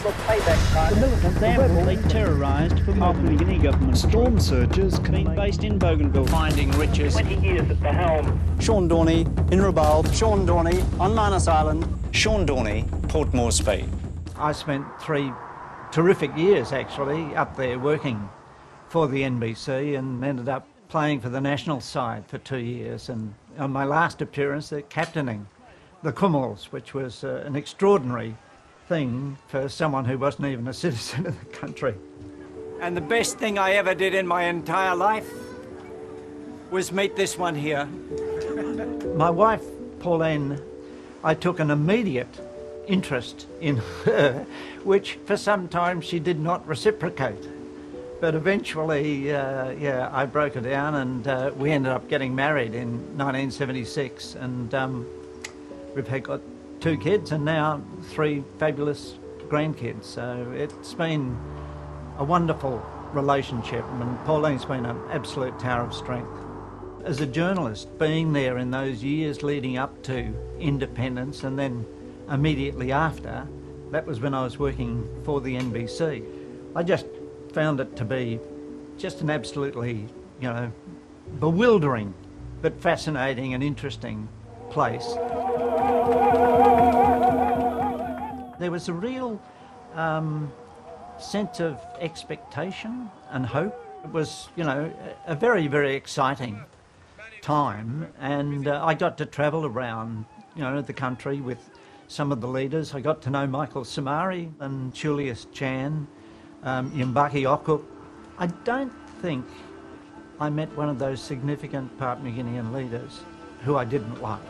The militants they terrorised the Papua New Guinea government. Storm surges Been based in Bougainville. Finding riches. 20 years at the helm. Sean Dorney in Rabaul. Sean Dorney on Manus Island. Sean Dorney, Port Moresby. I spent 3 terrific years actually up there working for the NBC and ended up playing for the national side for 2 years, and on my last appearance captaining the Kumals, which was an extraordinary thing for someone who wasn't even a citizen of the country. And the best thing I ever did in my entire life was meet this one here. My wife, Pauline, I took an immediate interest in her, which for some time she did not reciprocate. But eventually, I broke her down, and we ended up getting married in 1976, and we've got 2 kids and now 3 fabulous grandkids. So it's been a wonderful relationship, and Pauline's been an absolute tower of strength. As a journalist, being there in those years leading up to independence and then immediately after, that was when I was working for the NBC. I just found it to be just an absolutely, bewildering but fascinating and interesting place. There was a real sense of expectation and hope. It was, a very, very exciting time, and I got to travel around, the country with some of the leaders. I got to know Michael Samari and Julius Chan, Yimbaki Okuk. I don't think I met one of those significant Papua New Guinean leaders who I didn't like.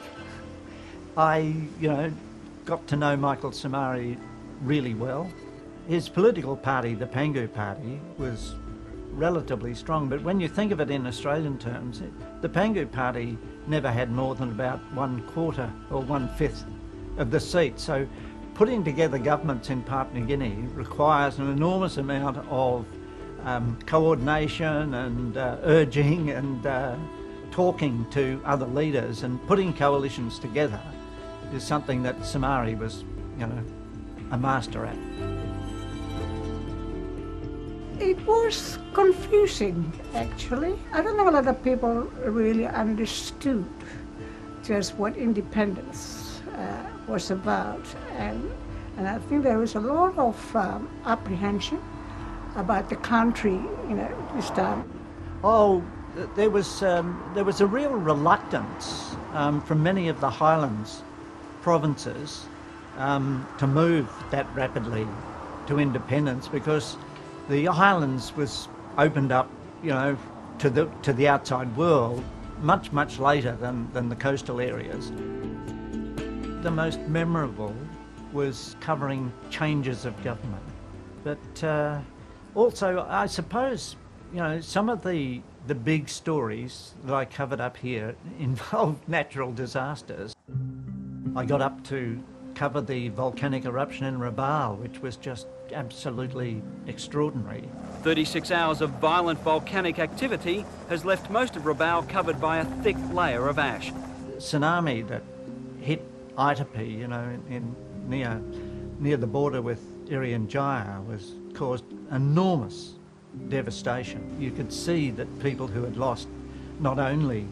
I, got to know Michael Samari really well. His political party, the Pangu Party, was relatively strong, but when you think of it in Australian terms, the Pangu Party never had more than about 1/4 or 1/5 of the seats. So putting together governments in Papua New Guinea requires an enormous amount of coordination and urging and talking to other leaders, and putting coalitions together is something that Samari was, a master at. It was confusing, actually. I don't think a lot of people really understood just what independence was about, and I think there was a lot of apprehension about the country, this time. Oh, there was a real reluctance from many of the Highlands provinces to move that rapidly to independence, because the Highlands was opened up, to the outside world much later than the coastal areas. The most memorable was covering changes of government, but also I suppose some of the big stories that I covered up here involved natural disasters. I got up to cover the volcanic eruption in Rabaul, which was just absolutely extraordinary. 36 hours of violent volcanic activity has left most of Rabaul covered by a thick layer of ash. The tsunami that hit Itapi, near the border with Irian Jaya, was caused enormous devastation. You could see that people who had lost not only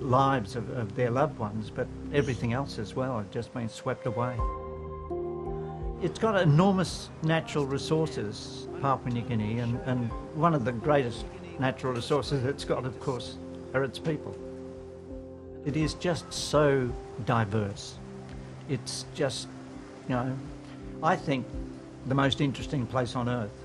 lives of their loved ones, but everything else as well had just been swept away. It's got enormous natural resources, Papua New Guinea, and one of the greatest natural resources it's got, of course, are its people. It is just so diverse. It's just, I think, the most interesting place on earth.